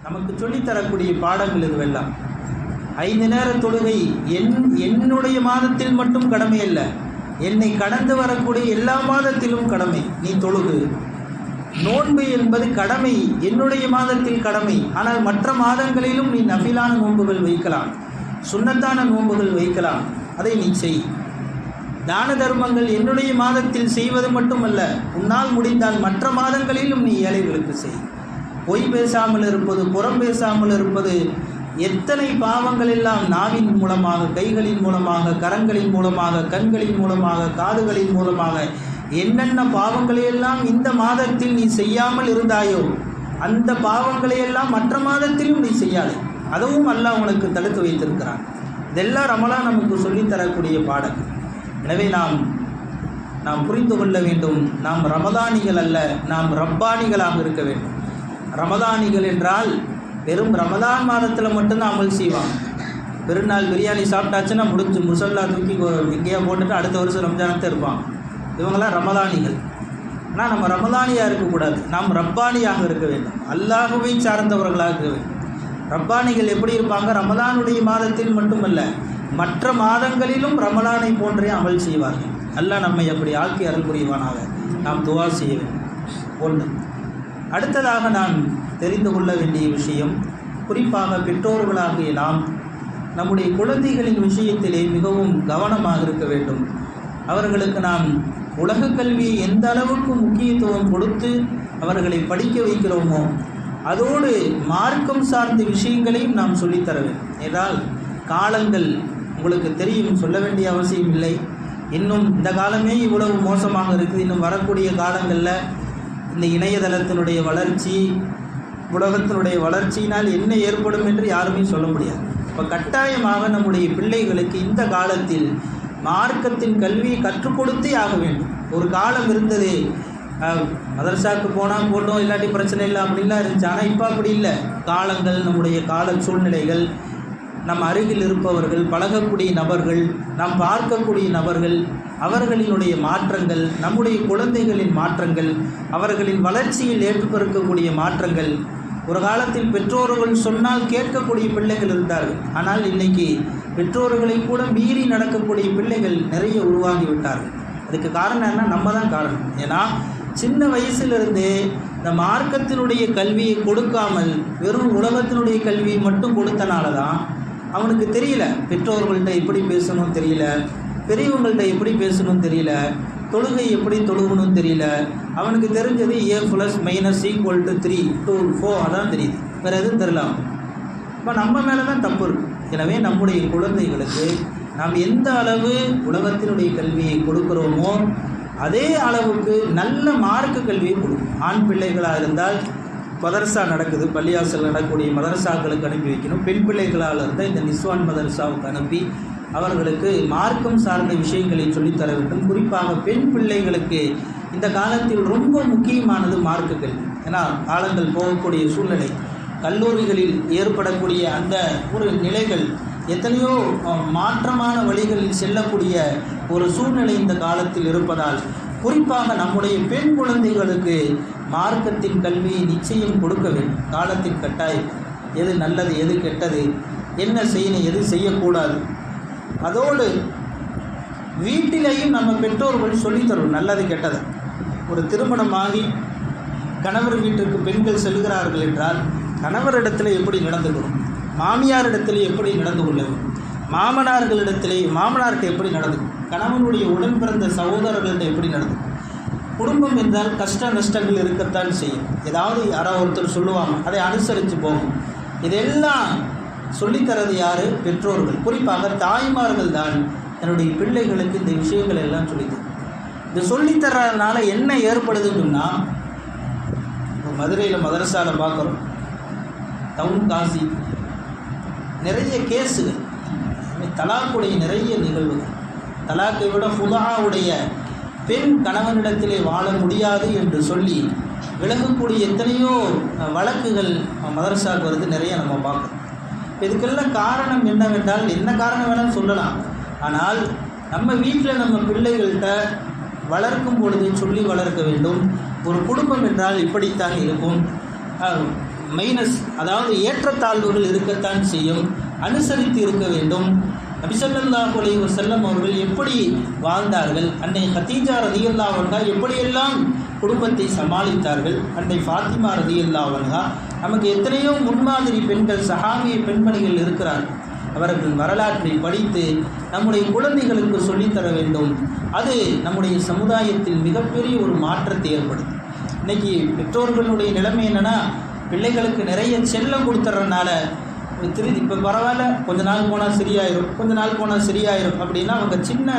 நமக்கு சொல்லித்தரக்கூடிய பாடங்கள் இதுவெல்லாம். 5 நேர தொழுகை என்னுடைய மாதத்தில் மட்டும் கடமை அல்ல, என்னை கடந்து வரக்கூடிய எல்லா மாதத்திலும் கடமை. நீ தொழுகு. நோன்பு என்பது கடமை, என்னுடைய மாதத்தில் கடமை. ஆனால் மற்ற மாதங்களிலும் நீ நஃபிலான நோன்புகள் வைக்கலாம், சுன்னத்தான நோன்புகள் வைக்கலாம், அதை நீ செய். தான தர்மங்கள் என்னுடைய மாதத்தில் செய்வது மட்டுமல்ல, உன்னால் முடிந்தால் மற்ற மாதங்களிலும் நீ ஏழைகளுக்கு செய். பொய் பேசாமல் இருப்பது, புறம் பேசாமல் இருப்பது, எத்தனை பாவங்கள் எல்லாம் நாவின் மூலமாக, கைகளின் மூலமாக, கரங்களின் மூலமாக, கண்களின் மூலமாக, காதுகளின் மூலமாக என்னென்ன பாவங்களையெல்லாம் இந்த மாதத்தில் நீ செய்யாமல் இருந்தாயோ அந்த பாவங்களையெல்லாம் மற்ற மாதத்திலும் நீ செய்யாதே. அதுவும் அல்லாஹ் உனக்கு தடுத்து வைத்திருக்கிறான். இதெல்லாம் ரமலான் நமக்கு சொல்லித்தரக்கூடிய பாடம். எனவே நாம் புரிந்து கொள்ள வேண்டும், நாம் ரமதானிகள் அல்ல, நாம் ரப்பானிகளாக இருக்க வேண்டும். ரமதானிகள் என்றால் வெறும் ரமதான் மாதத்தில் மட்டும்தான் அமல் செய்வாங்க. பெருநாள் பிரியாணி சாப்பிட்டாச்சுன்னா முடிஞ்சு, முசல்லா தூக்கி எங்கேயா போட்டுட்டு அடுத்த வருஷம் ரம்ஜானத்தை இருப்பாங்க. இவங்களாம் ரமதானிகள். ஆனால் நம்ம ரமதானியாக இருக்கக்கூடாது, நாம் ரப்பானியாக இருக்க வேண்டும், அல்லாஹுவை சார்ந்தவர்களாக இருக்க வேண்டும். ரப்பானிகள் எப்படி இருப்பாங்க? ரமதானுடைய மாதத்தில் மட்டுமல்ல, மற்ற மாதங்களிலும் ரமலானை போன்றே அமல் செய்வார்கள். அல்லாஹ் நம்மை அப்படி ஆக்கி அருள் புரிவானாக. நாம் துஆ செய்ய வேண்டும். ஒன்று. அடுத்ததாக நாம் தெரிந்து கொள்ள வேண்டிய விஷயம், குறிப்பாக பெற்றோர்களாகிய நாம் நம்முடைய குழந்தைகளின் விஷயத்திலே மிகவும் கவனமாக இருக்க வேண்டும். அவர்களுக்கு நாம் உலக கல்வியை எந்த அளவுக்கு முக்கியத்துவம் கொடுத்து அவர்களை படிக்க வைக்கிறோமோ அதோடு மார்க்கம் சார்ந்த விஷயங்களையும் நாம் சொல்லித்தர வேண்டும். ஏதால் காலங்கள் உங்களுக்கு தெரியும், சொல்ல வேண்டிய அவசியம் இல்லை. இன்னும் இந்த காலமே இவ்வளவு மோசமாக இருக்குது. இன்னும் வரக்கூடிய காலங்களில் இந்த இணையதளத்தினுடைய வளர்ச்சி, உலகத்தினுடைய வளர்ச்சியினால் என்ன ஏற்படும் என்று யாருமே சொல்ல முடியாது. இப்போ கட்டாயமாக நம்முடைய பிள்ளைகளுக்கு இந்த காலத்தில் மார்க்கத்தின் கல்வியை கற்றுக் கொடுத்தே ஆக வேண்டும். ஒரு காலம் இருந்தது, மதரசாவுக்கு போனால் போட்டோம், இல்லாட்டி பிரச்சனை இல்லை அப்படின்லாம் இருந்துச்சு. ஆனால் இப்போ அப்படி இல்லை. காலங்கள், நம்முடைய கால சூழ்நிலைகள், நம் அருகில் இருப்பவர்கள், பழகக்கூடிய நபர்கள், நாம் பார்க்கக்கூடிய நபர்கள், அவர்களினுடைய மாற்றங்கள், நம்முடைய குழந்தைகளின் மாற்றங்கள், அவர்களின் வளர்ச்சியில் ஏற்படுத்தக்கூடிய மாற்றங்கள். ஒரு காலத்தில் பெற்றோர்கள் சொன்னால் கேட்கக்கூடிய பிள்ளைகள் இருந்தார்கள். ஆனால் இன்றைக்கி பெற்றோர்களை கூட மீறி நடக்கக்கூடிய பிள்ளைகள் நிறைய உருவாகிவிட்டார்கள். அதுக்கு காரணம் என்ன? நம்ம தான் காரணம். ஏன்னா சின்ன வயசிலிருந்தே இந்த மார்க்கத்தினுடைய கல்வியை கொடுக்காமல் வெறும் உலகத்தினுடைய கல்வியை மட்டும் கொடுத்தனால தான் அவனுக்கு தெரியல, பெற்றோர்கள்ட்ட எப்படி பேசணும் தெரியல, பெரியவங்கள்ட்ட எப்படி பேசணும் தெரியல, தொழுகை எப்படி தொழுகணும் தெரியல. அவனுக்கு தெரிஞ்சது A + - 3 to 4 அதான் தெரியுது, வேறு எதுவும் தெரியலாம். இப்போ நம்ம மேலே தான் தப்பு இருக்குது. எனவே நம்முடைய குழந்தைகளுக்கு நாம் எந்த அளவு உலகத்தினுடைய கல்வியை கொடுக்குறோமோ அதே அளவுக்கு நல்ல மார்க்க கல்வியை கொடுக்கும். ஆண் பிள்ளைகளாக இருந்தால் மதரசா நடக்குது, பள்ளியாசல் நடக்கக்கூடிய மதரசாக்களுக்கு அனுப்பி வைக்கணும். பெண் பிள்ளைகளால் இருந்தால் இந்த நிஸ்வான் மதரசாவுக்கு அனுப்பி அவர்களுக்கு மார்க்கம் சார்ந்த விஷயங்களை சொல்லித்தர வேண்டும். குறிப்பாக பெண் பிள்ளைகளுக்கு இந்த காலத்தில் ரொம்ப முக்கியமானது மார்க்க கல்வி. ஏன்னா காலங்கள் போகக்கூடிய சூழ்நிலை, கல்லூரிகளில் ஏற்படக்கூடிய அந்த ஒரு நிலைகள், எத்தனையோ மாற்றமான வழிகளில் செல்லக்கூடிய ஒரு சூழ்நிலை இந்த காலத்தில் இருப்பதால் குறிப்பாக நம்முடைய பெண் குழந்தைகளுக்கு மார்க்கத்தின் கல்வியை நிச்சயம் கொடுக்க வேண்டும். காலத்தின் கட்டாயம், எது நல்லது எது கெட்டது, என்ன செய்யணும் எது செய்யக்கூடாது. அதோடு வீட்டிலேயும் நம்ம பெற்றோர்கள் சொல்லித்தரும் நல்லது கெட்டது. ஒரு திருமணமாகி கணவர் வீட்டிற்கு பெண்கள் செல்கிறார்கள் என்றால் கணவரிடத்தில் எப்படி நடந்துக்கணும், மாமியாரிடத்தில் எப்படி நடந்து கொள்ள வேண்டும், மாமனார்கிட்ட எப்படி நடந்துக்கணும், கணவனுடைய உடன் பிறந்த சகோதரர்கள்ட்ட எப்படி நடந்துக்கணும். குடும்பம் என்றால் கஷ்ட நஷ்டங்கள் இருக்கத்தான் செய்யும். ஏதாவது யாராவது ஒருத்தர் சொல்லுவாங்க, அதை அனுசரித்து போகும். இதெல்லாம் சொல்லித்தரது யார்? பெற்றோர்கள். குறிப்பாக தாய்மார்கள் தான் தன்னுடைய பிள்ளைகளுக்கு இந்த விஷயங்கள் எல்லாம் சொல்லித்தரும். இது சொல்லித்தரதுனால என்ன ஏற்படுதுன்னா, மதுரையில் மதரசாவில் பார்க்குறோம், டவுன் காசி நிறைய கேஸுகள், தலாக்குடைய நிறைய நிகழ்வுகள். தலாக்கை விட ஃபுதாவுடைய பெண் கணவனிடத்திலே வாழ முடியாது என்று சொல்லி விலகக்கூடிய எத்தனையோ வழக்குகள் மதரசாவுக்கு வருது, நிறைய நம்ம பார்க்குறோம். இதுக்கெல்லாம் காரணம் என்னவென்றால், என்ன காரணம் வேணாலும் சொல்லலாம். ஆனால் நம்ம வீட்டில் நம்ம பிள்ளைகள்கிட்ட வளர்க்கும் பொழுது சொல்லி வளர்க்க வேண்டும். ஒரு குடும்பம் என்றால் இப்படித்தான் இருக்கும். மைனஸ், அதாவது ஏற்றத்தாழ்வுகள் இருக்கத்தான் செய்யும். அனுசரித்து இருக்க வேண்டும். நபி ஸல்லல்லாஹு அலைஹி வஸல்லம் அவர்கள் எப்படி வாழ்ந்தார்கள், அன்னை கதீஜா ரலியல்லாஹு அன்ஹா எப்படியெல்லாம் குடும்பத்தை சமாளித்தார்கள், அன்னை ஃபாத்திமா ரலியல்லாஹு அன்ஹா, நமக்கு எத்தனையோ முன்மாதிரி பெண்கள், சஹாபிய பெண்மணிகள் இருக்கிறார்கள். அவர்கள் வரலாற்றை படித்து நம்முடைய குழந்தைகளுக்கு சொல்லித்தர வேண்டும். அது நம்முடைய சமுதாயத்தில் மிகப்பெரிய ஒரு மாற்றத்தை ஏற்படுத்தும். இன்றைக்கி பெற்றோர்களுடைய நிலைமை என்னென்னா, பிள்ளைகளுக்கு நிறைய செல்லம் கொடுத்துட்றதுனால இப்போ பரவாயில்ல, கொஞ்ச நாள் போனால் சரியாயிரும், கொஞ்ச நாள் போனால் சரியாயிரும் அப்படின்னா அவங்க சின்ன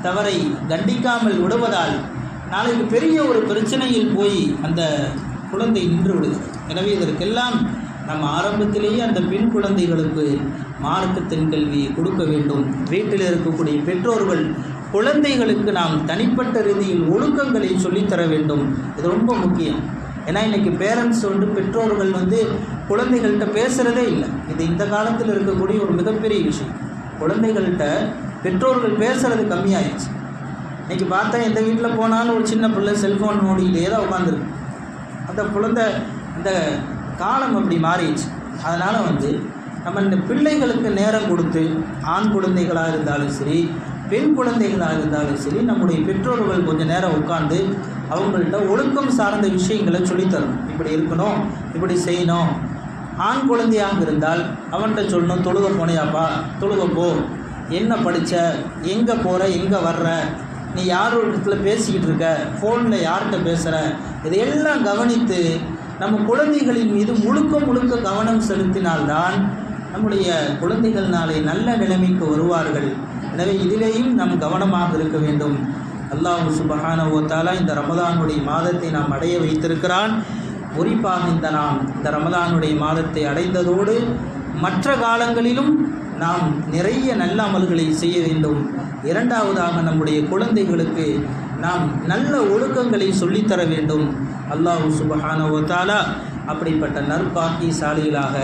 தவறை தண்டிக்காமல் விடுவதால் நாளைக்கு பெரிய ஒரு பிரச்சனையில் போய் அந்த குழந்தை நின்று விடுகிறது. எனவே இதற்கெல்லாம் நம்ம ஆரம்பத்திலேயே அந்த பெண் குழந்தைகளுக்கு மார்க்கத்தின் கல்வி கொடுக்க வேண்டும். வீட்டில் இருக்கக்கூடிய பெற்றோர்கள் குழந்தைகளுக்கு நாம் தனிப்பட்ட ரீதியில் ஒழுக்கங்களை சொல்லித்தர வேண்டும். இது ரொம்ப முக்கியம். ஏன்னா இன்றைக்கி பேரண்ட்ஸ் பெற்றோர்கள் குழந்தைகள்கிட்ட பேசுகிறதே இல்லை. இது இந்த காலத்தில் இருக்கக்கூடிய ஒரு மிகப்பெரிய விஷயம். குழந்தைகள்கிட்ட பெற்றோர்கள் பேசுகிறது கம்மியாயிடுச்சு. இன்றைக்கி பார்த்தா எந்த வீட்டில் போனாலும் ஒரு சின்ன பிள்ளை செல்ஃபோன் நோண்டிகிட்டே தான் உட்காந்துருக்கு. அந்த குழந்தை, அந்த காலம் அப்படி மாறிடுச்சு. அதனால் நம்ம இந்த பிள்ளைகளுக்கு நேரம் கொடுத்து, ஆண் குழந்தைகளாக இருந்தாலும் சரி, பெண் குழந்தைகளாக இருந்தாலும் சரி, நம்முடைய பெற்றோர்கள் கொஞ்சம் நேரம் உட்கார்ந்து அவங்கள்ட்ட ஒழுக்கம் சார்ந்த விஷயங்களை சொல்லித்தரணும். இப்படி இருக்கணும், இப்படி செய்யணும். ஆண் குழந்தையாக இருந்தால் அவன்கிட்ட சொல்லணும், தொழுக போனையாப்பா, தொழுக போ, என்ன படித்த, எங்கே போகிற, எங்கே வர்ற, நீ யார் இடத்துல பேசிக்கிட்டு இருக்க, ஃபோனில் யார்கிட்ட பேசுகிற, இதையெல்லாம் கவனித்து நம்ம குழந்தைகளின் மீது முழுக்க கவனம் செலுத்தினால்தான் நம்முடைய குழந்தைகள் நாளை நல்ல நிலைமைக்கு வருவார்கள். எனவே இதிலேயும் நாம் கவனமாக இருக்க வேண்டும். அல்லாஹ் சுப்ஹானஹு வ தஆலா இந்த ரமதானுடைய மாதத்தை நாம் அடைய வைத்திருக்கிறான். குறிப்பாக இந்த ரமதானுடைய மாதத்தை அடைந்ததோடு மற்ற காலங்களிலும் நாம் நிறைய நல்ல அமல்களை செய்ய வேண்டும். இரண்டாவதாக நம்முடைய குழந்தைகளுக்கு நாம் நல்ல ஒழுக்கங்களை சொல்லித்தர வேண்டும். அல்லாஹ் சுப்ஹானஹு வ தஆலா அப்படிப்பட்ட நற்பாக்கியசாலிகளாக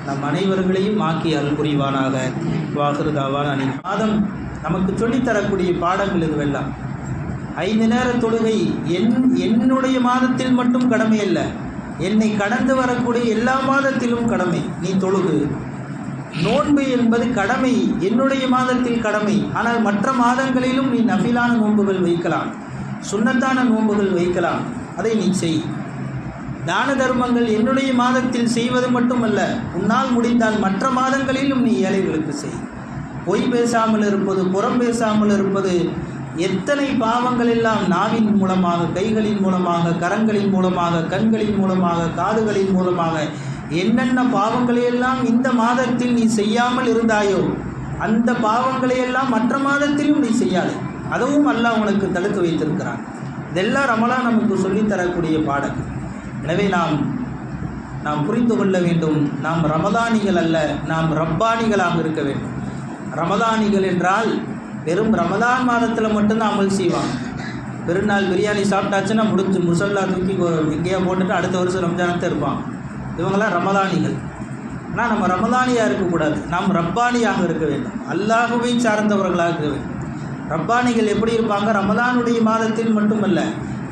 நம் அனைவர்களையும் ஆக்கி அருள் புரிவானாக. வாஹிரு தாவானா. மாதம் நமக்கு சொல்லித்தரக்கூடிய பாடங்கள் இதுவெல்லாம். 5 நேர தொழுகை என்னுடைய மாதத்தில் மட்டும் கடமை அல்ல, என்னை கடந்து வரக்கூடிய எல்லா மாதத்திலும் கடமை. நீ தொழுகு. நோன்பு என்பது கடமை, என்னுடைய மாதத்தில் கடமை. ஆனால் மற்ற மாதங்களிலும் நீ நஃபிலான நோன்புகள் வைக்கலாம், சுன்னத்தான நோன்புகள் வைக்கலாம். அதை நீ செய். தான தர்மங்கள் என்னுடைய மாதத்தில் செய்வது மட்டுமல்ல, உன்னால் முடிந்தால் மற்ற மாதங்களிலும் நீ ஏழைகளுக்கு செய். பொய் பேசாமல் இருப்பது, புறம் பேசாமல் இருப்பது, எத்தனை பாவங்கள் எல்லாம் நாவின் மூலமாக, கைகளின் மூலமாக, கரங்களின் மூலமாக, கண்களின் மூலமாக, காதுகளின் மூலமாக என்னென்ன பாவங்களையெல்லாம் இந்த மாதத்தில் நீ செய்யாமல் இருந்தாயோ அந்த பாவங்களையெல்லாம் மற்ற மாதத்திலும் நீ செய்யாதே. அதுவும் அல்லாஹ் உனக்கு தடுத்து வைத்திருக்கிறான். இதெல்லாம் ரமலான் நமக்கு சொல்லித்தரக்கூடிய பாடம். எனவே நாம் புரிந்து கொள்ள வேண்டும், நாம் ரமதானிகள் அல்ல, நாம் ரப்பானிகளாக இருக்க வேண்டும். ரமதானிகள் என்றால் வெறும் ரமதான் மாதத்தில் மட்டும்தான் அமல் செய்வாங்க. பெருநாள் பிரியாணி சாப்பிட்டாச்சுன்னா முடிஞ்சு, முசல்லா தூக்கி எங்கேயா போட்டுட்டு அடுத்த வருஷம் ரம்ஜானத்தை இருப்பாங்க. இவங்களாம் ரமதானிகள். ஆனால் நம்ம ரமதானியாக இருக்கக்கூடாது, நாம் ரப்பானியாக இருக்க வேண்டும். அல்லாஹுவை சார்ந்தவர்களாக இருக்க வேண்டும். ரப்பானிகள் எப்படி இருப்பாங்க? ரமதானுடைய மாதத்தில் மட்டுமல்ல,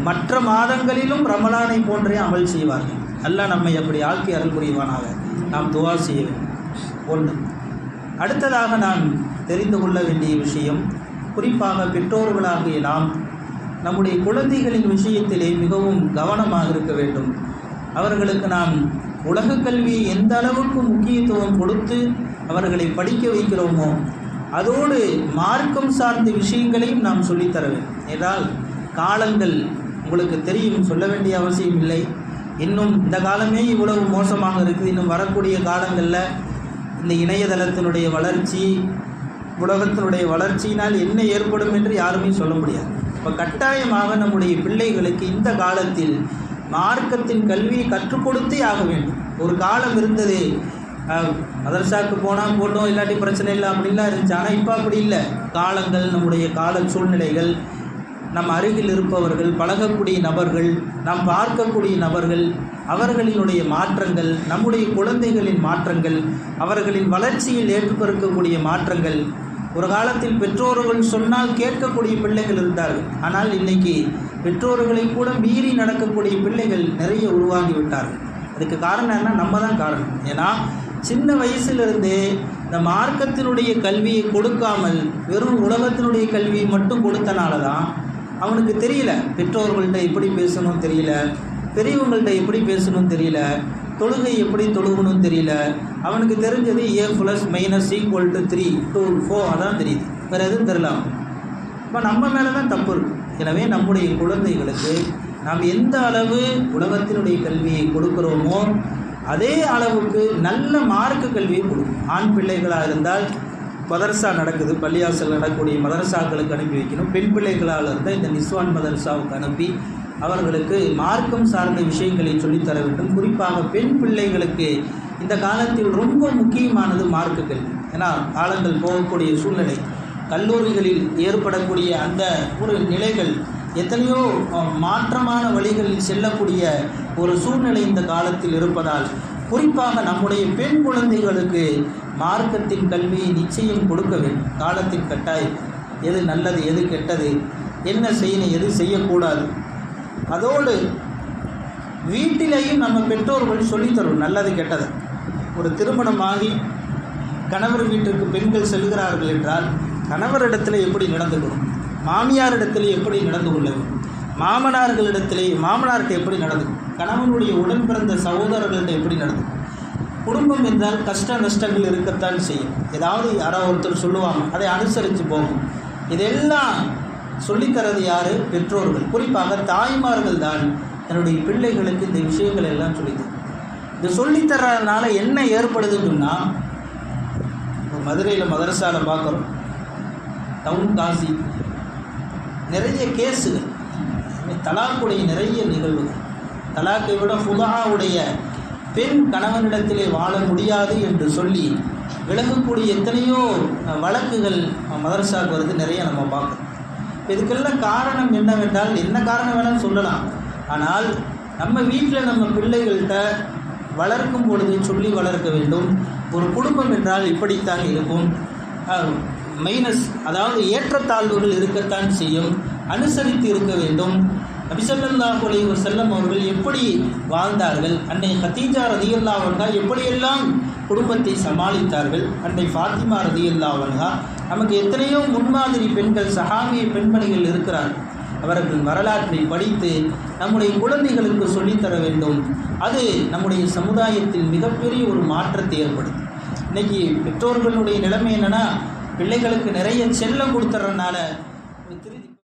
மற்ற மாதங்களிலும் ரமலானை போன்றே அமல் செய்வார்கள். அல்லாஹ் நம்மை அப்படி ஆக்கி அருள் புரிவானாக. நாம் துஆ செய்ய வேண்டும். ஒன்று. அடுத்ததாக நாம் தெரிந்து கொள்ள வேண்டிய விஷயம், குறிப்பாக பெற்றோர்களாகிய நாம் நம்முடைய குழந்தைகளின் விஷயத்திலே மிகவும் கவனமாக இருக்க வேண்டும். அவர்களுக்கு நாம் உலக கல்வியை எந்த அளவுக்கு முக்கியத்துவம் கொடுத்து அவர்களை படிக்க வைக்கிறோமோ அதோடு மார்க்கம் சார்ந்த விஷயங்களையும் நாம் சொல்லித்தர வேண்டும். ஏதால் காலங்கள் உங்களுக்கு தெரியும், சொல்ல வேண்டிய அவசியம் இல்லை. இன்னும் இந்த காலமே இவ்வளவு மோசமாக இருக்குது. இன்னும் வரக்கூடிய காலங்களில் இந்த இணையதளத்தினுடைய வளர்ச்சி, உலகத்தினுடைய வளர்ச்சியினால் என்ன ஏற்படும் என்று யாருமே சொல்ல முடியாது. இப்போ கட்டாயமாக நம்முடைய பிள்ளைகளுக்கு இந்த காலத்தில் மார்க்கத்தின் கல்வியை கற்றுக் கொடுத்தே ஆக வேண்டும். ஒரு காலம் இருந்தது, மதரசாவுக்கு போனால் போட்டோம், இல்லாட்டி பிரச்சனை இல்லை அப்படின்லாம் இருந்துச்சு. ஆனால் இப்போ அப்படி இல்லை. காலங்கள், நம்முடைய கால சூழ்நிலைகள், நம் அருகில் இருப்பவர்கள், பழகக்கூடிய நபர்கள், நாம் பார்க்கக்கூடிய நபர்கள், அவர்களினுடைய மாற்றங்கள், நம்முடைய குழந்தைகளின் மாற்றங்கள், அவர்களின் வளர்ச்சியில் ஏற்படுத்தக்கூடிய மாற்றங்கள். ஒரு காலத்தில் பெற்றோர்கள் சொன்னால் கேட்கக்கூடிய பிள்ளைகள் இருந்தார்கள். ஆனால் இன்றைக்கி பெற்றோர்களை கூட மீறி நடக்கக்கூடிய பிள்ளைகள் நிறைய உருவாகிவிட்டார்கள். அதுக்கு காரணம் என்ன? நம்ம தான் காரணம். ஏன்னா சின்ன வயசுலேருந்தே இந்த மார்க்கத்தினுடைய கல்வியை கொடுக்காமல் வெறும் உலகத்தினுடைய கல்வியை மட்டும் கொடுத்தனால தான் அவனுக்கு தெரியல, பெற்றோர்கள்ட்ட எப்படி பேசணும் தெரியல, பெரியவங்கள்ட்ட எப்படி பேசணும் தெரியல, தொழுகை எப்படி தொழுகணும் தெரியல. அவனுக்கு தெரிஞ்சது a + - = 3 to 4 அதான் தெரியுது, வேறு எதுவும் தெரியல. இப்போ நம்ம மேலே தான் தப்பு இருக்குது. எனவே நம்முடைய குழந்தைகளுக்கு நாம் எந்த அளவு உலகத்தினுடைய கல்வியை கொடுக்குறோமோ அதே அளவுக்கு நல்ல மார்க்க கல்வியை கொடுக்கும். ஆண் பிள்ளைகளாக இருந்தால் மதரசா நடக்குது, பள்ளியாசல் நடக்கக்கூடிய மதரசாக்களுக்கு அனுப்பி வைக்கணும். பெண் பிள்ளைகளாக இருந்தால் இந்த நிஸ்வான் மதரசாவுக்கு அனுப்பி அவர்களுக்கு மார்க்கம் சார்ந்த விஷயங்களை சொல்லித்தர வேண்டும். குறிப்பாக பெண் பிள்ளைகளுக்கு இந்த காலத்தில் ரொம்ப முக்கியமானது மார்க்க கல்வி. ஏன்னா காலங்கள் போகக்கூடிய சூழ்நிலை, கல்லூரிகளில் ஏற்படக்கூடிய அந்த ஒரு நிலைகள், எத்தனையோ மாற்றமான வழிகளில் செல்லக்கூடிய ஒரு சூழ்நிலை இந்த காலத்தில் இருப்பதால் குறிப்பாக நம்முடைய பெண் குழந்தைகளுக்கு மார்க்கத்தின் கல்வியை நிச்சயம் கொடுக்க வேண்டும். காலத்தின் கட்டாயம், எது நல்லது எது கெட்டது, என்ன செய்யணும் எது செய்யக்கூடாது. அதோடு வீட்டிலேயும் நம்ம பெற்றோர்கள் சொல்லித்தரும் நல்லது கெட்டது. ஒரு திருமணமாகி கணவர் வீட்டிற்கு பெண்கள் செல்கிறார்கள் என்றால் கணவரிடத்தில் எப்படி நடந்துக்கணும், மாமியாரிடத்தில் எப்படி நடந்து கொள்ள வேண்டும், மாமனார்களிடத்திலே மாமனார்கிட்ட எப்படி நடந்துக்கணும், கணவனுடைய உடன் பிறந்த சகோதரர்கள்ட்ட எப்படி நடந்துக்கணும். குடும்பம் என்றால் கஷ்ட நஷ்டங்கள் இருக்கத்தான் செய்யும். ஏதாவது யாரோ ஒருத்தர் சொல்லுவாங்க, அதை அனுசரித்து போகும். இதெல்லாம் சொல்லித்தரது யார்? பெற்றோர்கள். குறிப்பாக தாய்மார்கள் தான் தன்னுடைய பிள்ளைகளுக்கு இந்த விஷயங்கள் எல்லாம் சொல்லித்தரும். இது சொல்லித்தரதுனால என்ன ஏற்படுதுன்னா, மதுரையில் மதரசாவில் பார்க்குறோம், டவுன் காசி நிறைய கேஸுகள், தலாக்குடைய நிறைய நிகழ்வுகள். தலாக்கை விட ஃபுதஹாவுடைய பெண் கணவனிடத்திலே வாழ முடியாது என்று சொல்லி விலகக்கூடிய எத்தனையோ வழக்குகள் மதரசாவுக்கு வருது, நிறைய நம்ம பார்க்குறோம். இதுக்கெல்லாம் காரணம் என்னவென்றால், என்ன காரணம் வேணாலும் சொல்லலாம். ஆனால் நம்ம வீட்டில் நம்ம பிள்ளைகள்கிட்ட வளர்க்கும் பொழுது சொல்லி வளர்க்க வேண்டும். ஒரு குடும்பம் என்றால் இப்படித்தான் இருக்கும், மைனஸ் அதாவது ஏற்றத்தாழ்வுகள் இருக்கத்தான் செய்யும், அனுசரித்து இருக்க வேண்டும். நபி ஸல்லல்லாஹு அலைஹி வஸல்லம் அவர்கள் எப்படி வாழ்ந்தார்கள், அன்னை கதீஜா ரலியல்லாஹு அன்ஹா எப்படியெல்லாம் குடும்பத்தை சமாளித்தார்கள், அன்னை ஃபாத்திமா ரலியல்லாஹு அன்ஹா, நமக்கு எத்தனையோ முன்மாதிரி பெண்கள், சஹாபிய பெண்மணிகள் இருக்கிறார்கள். அவர்கள் வரலாற்றை படித்து நம்முடைய குழந்தைகளுக்கு சொல்லித்தர வேண்டும். அது நம்முடைய சமுதாயத்தில் மிகப்பெரிய ஒரு மாற்றத்தை ஏற்படுத்தும். இன்றைக்கி பெற்றோர்களுடைய நிலைமை என்னென்னா, பிள்ளைகளுக்கு நிறைய செல்லம் கொடுத்துறதுனால